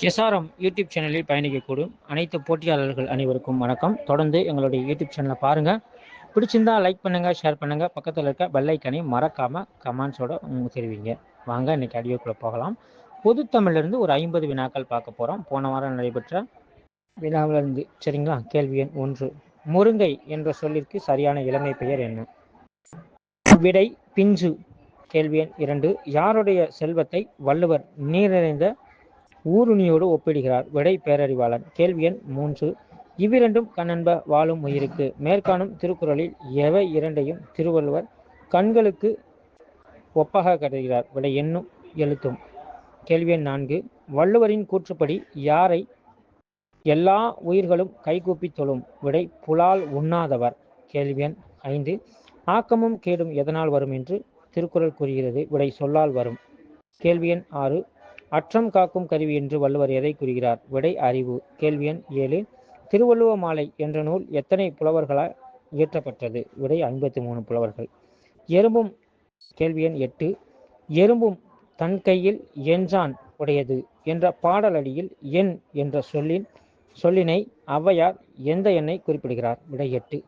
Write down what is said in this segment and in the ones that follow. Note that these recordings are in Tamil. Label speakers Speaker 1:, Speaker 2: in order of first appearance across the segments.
Speaker 1: எஸ்ஆர்எம் யூடியூப் சேனலில் பயணிக்கக்கூடும் அனைத்து போட்டியாளர்கள் அனைவருக்கும் வணக்கம். தொடர்ந்து எங்களுடைய யூடியூப் சேனலை பாருங்கள். பிடிச்சிருந்தா லைக் பண்ணுங்கள், ஷேர் பண்ணுங்கள். பக்கத்தில் இருக்க பெல் ஐக்கானை மறக்காமல் கமெண்ட்ஸோட தெரிவிங்க. வாங்க இன்னைக்கு ஆடியோக்குள்ளே போகலாம். பொது தமிழிலிருந்து ஒரு 50 வினாக்கள் பார்க்க போகிறோம். போன வாரம் நடைபெற்ற வினாவிலிருந்து. சரிங்களா? கேள்வி எண் 1. முருங்கை என்ற சொல்லிற்கு சரியான இளமை பெயர் என்ன? விடை பிஞ்சு. கேள்வி எண் 2. யாருடைய செல்வத்தை வள்ளுவர் நீர் நிறைந்த ஊருணியோடு ஒப்பிடுகிறார்? விடை பேரறிவாளன். கேள்வி எண் 3. இவ்விரண்டும் கண்ணன்ப வாழும் உயிருக்கு. மேற்காணும் திருக்குறளில் எவை இரண்டையும் திருவள்ளுவர் கண்களுக்கு ஒப்பாக கருதுகிறார்? விடை எண்ணும் எழுத்தும். கேள்வி எண் 4. வள்ளுவரின் கூற்றுப்படி யாரை எல்லா உயிர்களும் கைகூப்பி தொழும்? விடை புலால் உண்ணாதவர். கேள்வி எண் 5. ஆக்கமும் கேடும் எதனால் வரும் என்று திருக்குறள் கூறுகிறது? விடை சொல்லால் வரும். கேள்வி எண் 6. அற்றம் காக்கும் கருவி என்று வள்ளுவர் எதை கூறுகிறார்? விடை அறிவு. கேள்வி எண் 7. திருவள்ளுவ மாலை என்ற நூல் எத்தனை புலவர்களால் இயற்றப்பட்டது? விடை 53 புலவர்கள். எறும்பும். கேள்வி எண் 8. எறும்பும் தன் கையில் எஞ்சான் உடையது என்ற பாடலடியில் எண் என்ற சொல்லினை ஔவையார் எந்த எண்ணை குறிப்பிடுகிறார்? விடை 8.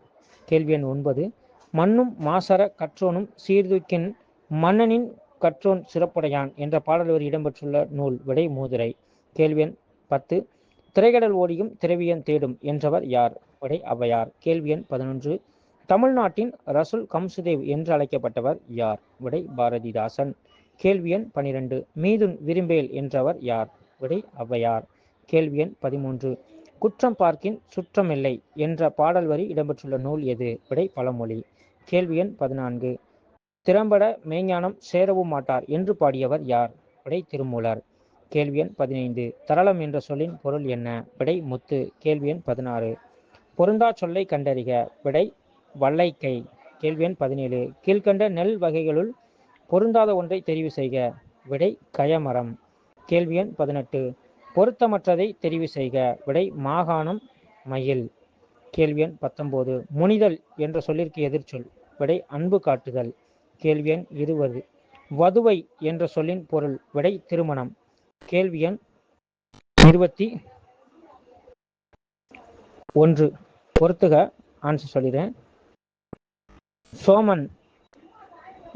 Speaker 1: கேள்வி எண் 9. மண்ணும் மாசற கற்றோனும் சீர்தூக்கின் மன்னனின் கற்றோன் சிறப்புடையான் என்ற பாடல் வரி இடம்பெற்றுள்ள நூல்? விடை மூதுரை. கேள்வி எண் 10. திரைக்கடல் ஓடியும் திரவியம் தேடும் என்றவர் யார்? விடை ஔவையார். கேள்வி எண் 11. தமிழ்நாட்டின் ரசூல் கம்சுதேவ் என்று அழைக்கப்பட்டவர் யார்? விடை பாரதிதாசன். கேள்வி எண் 12. மீதுன் விரும்பேல் என்றவர் யார்? விடை ஔவையார். கேள்வி எண் 13. குற்றம் பார்க்கின் சுற்றமில்லை என்ற பாடல் வரி இடம்பெற்றுள்ள நூல் எது? விடை பழமொழி. கேள்வி எண் 14. திறம்பட மெய்ஞானம் சேரவும் மாட்டார் என்று பாடியவர் யார்? விடை திருமூலர். கேள்வி எண் 15. தரளம் என்ற சொல்லின் பொருள் என்ன? விடை முத்து. கேள்வி எண் 16. பொருந்தா சொல்லை கண்டறிக. விடை வல்லைக்கை. கேள்வி எண் 17. கீழ்கண்ட நெல் வகைகளுள் பொருந்தாத ஒன்றை தெரிவு செய்க. விடை கயமரம். கேள்வி எண் 18. பொருத்தமற்றதை தெரிவு செய்க. விடை மாகாணம் மயில். கேள்வி எண் 19. முனிதல் என்ற சொல்லிற்கு எதிர்ச்சொல்? விடை அன்பு காட்டுதல். கேள்வி எண் 20. வதுவை என்ற சொல்லின் பொருள்? விடை திருமணம். கேள்வி எண் 21. பொறுத்துக. ஆன்சர் சொல்லிடுறேன். சோமன்.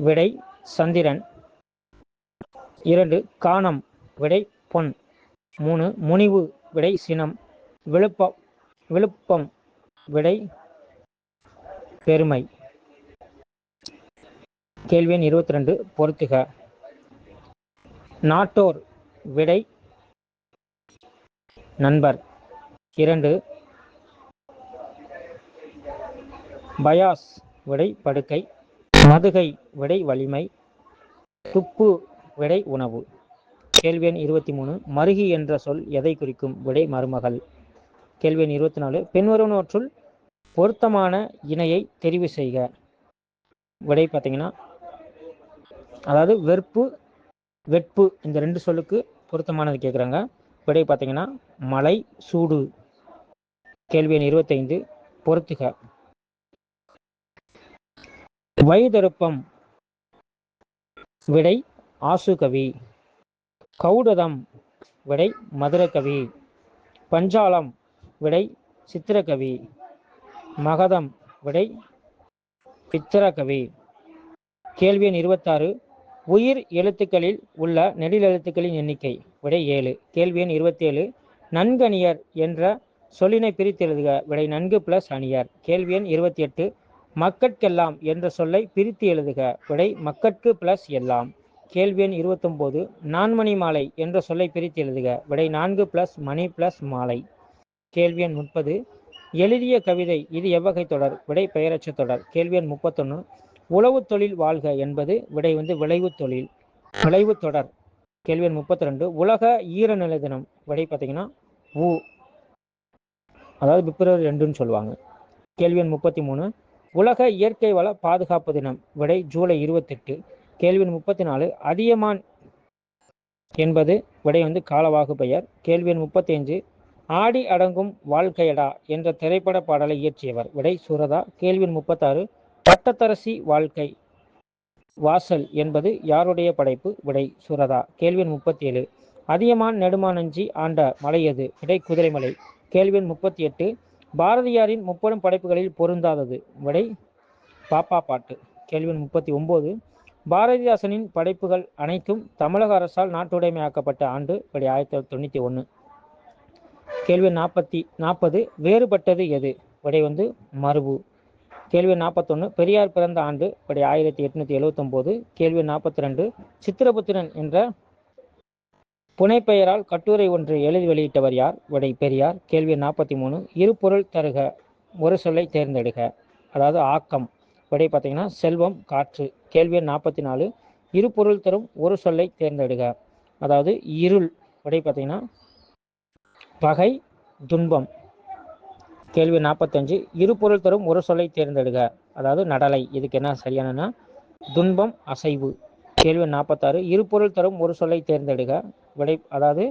Speaker 1: விடை சந்திரன். 2. காணம். விடை பொன். 3. முனிவு. விடை சினம். விழுப்பம். விடை பெருமை. கேள்வி எண் 22. பொறுத்துக. நாட்டோர். விடை நண்பர். 2. பயாஸ். விடை படுக்கை. மதுகை. விடை வலிமை. துப்பு. விடை உணவு. கேள்வி எண் 23. மருகி என்ற சொல் எதை குறிக்கும்? விடை மருமகள். கேள்வி எண் 24. பின்வருவனவற்றுள் பொருத்தமான இணையை தெரிவு செய்க. விடை பார்த்தீங்கன்னா, அதாவது வெட்பு இந்த 2 சொல்லுக்கு பொருத்தமானது கேட்குறாங்க. விடை பார்த்தீங்கன்னா மலை சூடு. கேள்வி எண் 25. பொறுத்துக. வைதருப்பம். விடை ஆசுகவி. கௌடதம். விடை மதுரகவி. பஞ்சாலம். விடை சித்திரகவி. மகதம். விடை பித்திரகவி. கேள்வி எண் 26. உயிர் எழுத்துக்களில் உள்ள நெடில் எழுத்துக்களின் எண்ணிக்கை? விடை 7. கேள்வி எண் 27. நன்கணியர் என்ற சொல்லினை பிரித்து எழுதுக. விடை நன்கு பிளஸ் அணியர். கேள்வி எண் 28. மக்கட்கெல்லாம் என்ற சொல்லை பிரித்து எழுதுக. விடை மக்கட்கு பிளஸ் எல்லாம். கேள்வி எண் 29. நான்மணி மாலை என்ற சொல்லை பிரித்து எழுதுக. விடை 4 பிளஸ் மணி பிளஸ் மாலை. கேள்வி எண் 30. எழுதிய கவிதை இது எவ்வகை தொடர்? விடை பெயரச்ச தொடர். கேள்வி எண் 31. உழவு தொழில் வாழ்க என்பது? விடை விளைவு தொழில் விளைவு தொடர். கேள்வி எண் 32. உலக ஈரநிலை தினம்? விடை பார்த்தீங்கன்னா அதாவது பிப்ரவரி 2ன்னு சொல்லுவாங்க. கேள்வி எண் 33. உலக இயற்கை வள பாதுகாப்பு தினம்? விடை ஜூலை 28. கேள்வி எண் 34. அதியமான் என்பது? விடை காலவாகு பெயர். கேள்வி எண் 35. ஆடி அடங்கும் வாழ்க்கையடா என்ற திரைப்பட பாடலை இயற்றியவர்? விடை சுரதா. கேள்வி எண் 36. பட்டத்தரசி வாழ்க்கை வாசல் என்பது யாருடைய படைப்பு? விடை சுரதா. கேள்வி எண் 37. அதியமான் நெடுமானஞ்சி ஆண்ட மலை எது? விடை குதிரைமலை. கேள்வி எண் 38. பாரதியாரின் முப்பெரும் படைப்புகளில் பொருந்தாதது? விடை பாப்பா பாட்டு. கேள்வி எண் 39. பாரதிதாசனின் படைப்புகள் அனைத்தும் தமிழக அரசால் நாட்டுடைமையாக்கப்பட்ட ஆண்டு? விடை 1991. கேள்வி 40. வேறுபட்டது எது? விடை மருவு. கேள்வி 41. பெரியார் பிறந்த ஆண்டு? விடை 1879. கேள்வி 42. சித்திரபுத்திரன் என்ற புனைப்பெயரால் கட்டுரை ஒன்று எழுதி வெளியிட்டவர் யார்? விடை பெரியார். கேள்வி 43. இரு பொருள் தருக ஒரு சொல்லை தேர்ந்தெடுக. அதாவது ஆக்கம். விடை பார்த்தீங்கன்னா செல்வம், காற்று. கேள்வி 44. இரு பொருள் தரும் ஒரு சொல்லை தேர்ந்தெடுக. அதாவது இருள். விடை பார்த்தீங்கன்னா பகை, துன்பம். கேள்வி 45. இரு பொருள் தரும் ஒரு சொல்லை தேர்ந்தெடுக. அதாவது நடலை. இதுக்கு என்ன சரியானன்னா துன்பம், அசைவு. கேள்வி 46. இரு பொருள் தரும் ஒரு சொல்லை தேர்ந்தெடுக. விடை அதாவது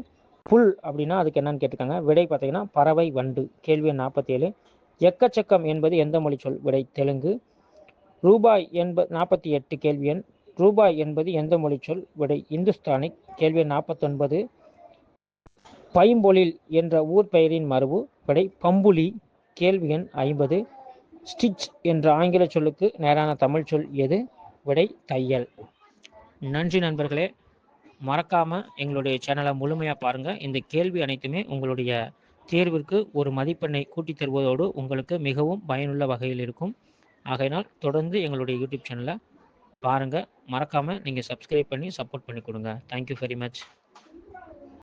Speaker 1: புல் அப்படின்னா அதுக்கு என்னன்னு கேட்டிருக்காங்க. விடை பார்த்தீங்கன்னா பறவை, வண்டு. கேள்வி 47. எக்கச்சக்கம் என்பது எந்த மொழி சொல்? விடை தெலுங்கு. ரூபாய் 48. கேள்வி எண். ரூபாய் என்பது எந்த மொழி சொல்? விடை இந்துஸ்தானி. கேள்வி 49. பைம்பொழில் என்ற ஊர் பெயரின் மரபு? விடை பம்புலி. கேள்வி எண் 50. ஸ்டிச் என்ற ஆங்கில சொல்லுக்கு நேரான தமிழ் சொல் எது? விடை தையல். நன்றி நண்பர்களே. மறக்காமல் எங்களுடைய சேனலை முழுமையாக பாருங்கள். இந்த கேள்வி அனைத்துமே உங்களுடைய தேர்விற்கு ஒரு மதிப்பெண்ணை கூட்டி தருவதோடு உங்களுக்கு மிகவும் பயனுள்ள வகையில் இருக்கும். ஆகையினால் தொடர்ந்து எங்களுடைய யூடியூப் சேனலை பாருங்கள். மறக்காமல் நீங்கள் சப்ஸ்கிரைப் பண்ணி சப்போர்ட் பண்ணி கொடுங்க. Thank you very much.